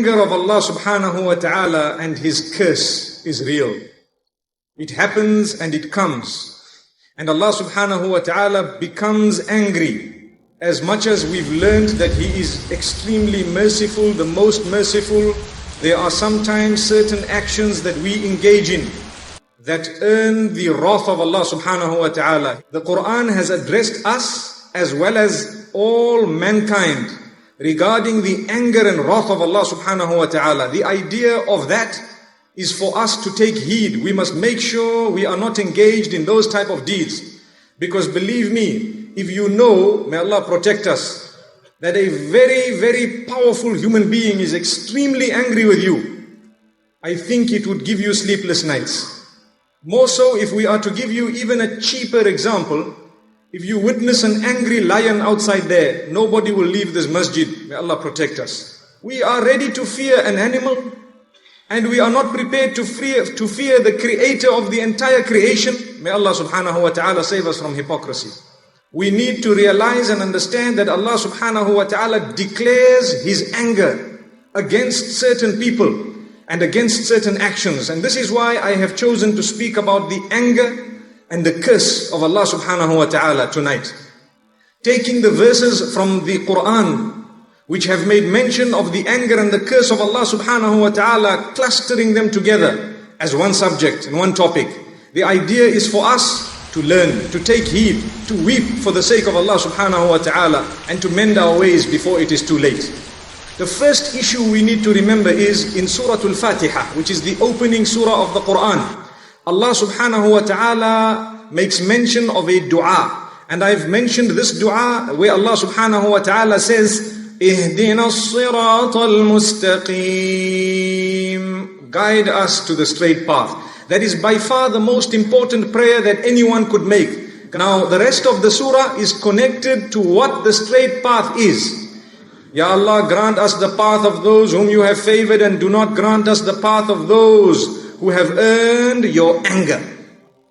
anger of Allah subhanahu wa ta'ala and His curse is real. It happens and it comes. And Allah subhanahu wa ta'ala becomes angry. As much as we've learned that He is extremely merciful, the most merciful, there are sometimes certain actions that we engage in that earn the wrath of Allah subhanahu wa ta'ala. The Quran has addressed us as well as all mankind regarding the anger and wrath of Allah subhanahu wa ta'ala. The idea of that is for us to take heed. We must make sure we are not engaged in those type of deeds. Because believe me, if you know, may Allah protect us, that a very, very powerful human being is extremely angry with you, I think it would give you sleepless nights. More so if we are to give you even a cheaper example, if you witness an angry lion outside there, nobody will leave this masjid. May Allah protect us. We are ready to fear an animal, and we are not prepared to fear the creator of the entire creation. May Allah subhanahu wa ta'ala save us from hypocrisy. We need to realize and understand that Allah subhanahu wa ta'ala declares His anger against certain people and against certain actions. And this is why I have chosen to speak about the anger and the curse of Allah subhanahu wa ta'ala tonight. Taking the verses from the Quran which have made mention of the anger and the curse of Allah subhanahu wa ta'ala, clustering them together as one subject and one topic. The idea is for us to learn, to take heed, to weep for the sake of Allah subhanahu wa ta'ala, and to mend our ways before it is too late. The first issue we need to remember is in Surah Al-Fatiha, which is the opening surah of the Quran. Allah subhanahu wa ta'ala makes mention of a dua. And I've mentioned this dua where Allah subhanahu wa ta'ala says, اهدنا الصراط المستقيم. Guide us to the straight path. That is by far the most important prayer that anyone could make. Now the rest of the surah is connected to what the straight path is. Ya Allah, grant us the path of those whom you have favored, and do not grant us the path of those who have earned your anger.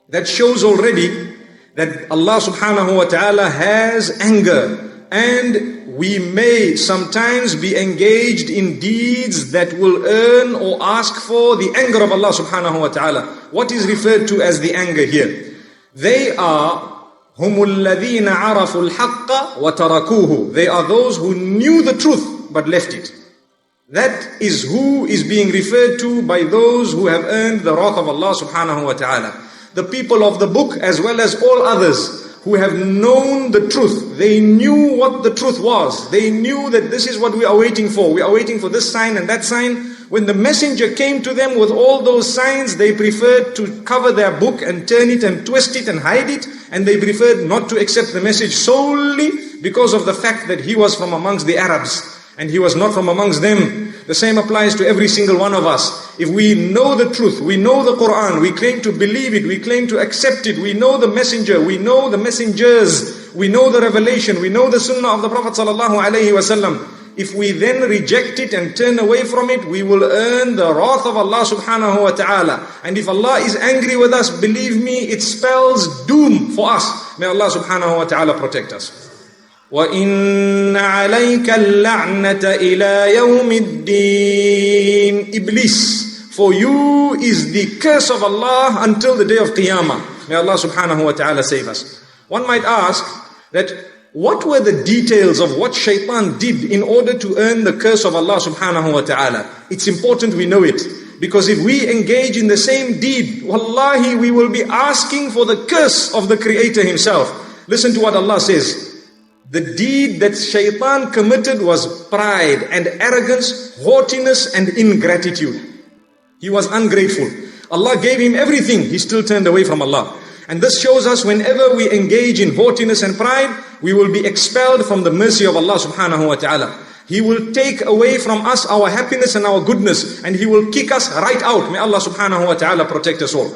That shows already that Allah subhanahu wa ta'ala has anger, and we may sometimes be engaged in deeds that will earn or ask for the anger of Allah subhanahu wa ta'ala. What is referred to as the anger here? They are هم الذين عرفوا الحق وتركوه. They are those who knew the truth but left it. That is who is being referred to by those who have earned the wrath of Allah subhanahu wa ta'ala. The people of the book as well as all others who have known the truth. They knew what the truth was. They knew that this is what we are waiting for. We are waiting for this sign and that sign. When the messenger came to them with all those signs, they preferred to cover their book and turn it and twist it and hide it. And they preferred not to accept the message solely because of the fact that he was from amongst the Arabs and he was not from amongst them. The same applies to every single one of us. If we know the truth, we know the Quran, we claim to believe it, we claim to accept it, we know the messenger, we know the messengers, we know the revelation, we know the sunnah of the Prophet sallallahu alaihi wasallam. If we then reject it and turn away from it, we will earn the wrath of Allah subhanahu wa ta'ala. And if Allah is angry with us, believe me, it spells doom for us. May Allah subhanahu wa ta'ala protect us. وَإِنَّ عَلَيْكَ اللَّعْنَةَ إِلَى يَوْمِ الدِّينِ. Iblis, for you is the curse of Allah until the day of Qiyamah. May Allah subhanahu wa ta'ala save us. One might ask that what were the details of what shaitan did in order to earn the curse of Allah subhanahu wa ta'ala? It's important we know it. Because if we engage in the same deed, wallahi, we will be asking for the curse of the Creator Himself. Listen to what Allah says. The deed that shaitan committed was pride and arrogance, haughtiness and ingratitude. He was ungrateful. Allah gave him everything. He still turned away from Allah. And this shows us whenever we engage in haughtiness and pride, we will be expelled from the mercy of Allah subhanahu wa ta'ala. He will take away from us our happiness and our goodness, and He will kick us right out. May Allah subhanahu wa ta'ala protect us all.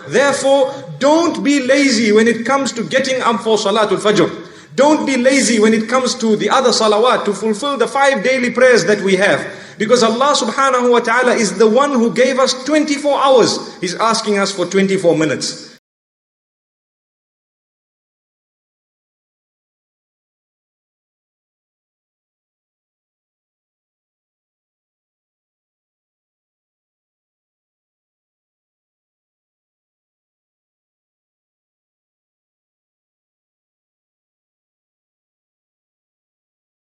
Therefore, don't be lazy when it comes to getting up for Salatul Fajr. Don't be lazy when it comes to the other salawat, to fulfill the 5 daily prayers that we have. Because Allah subhanahu wa ta'ala is the one who gave us 24 hours. He's asking us for 24 minutes.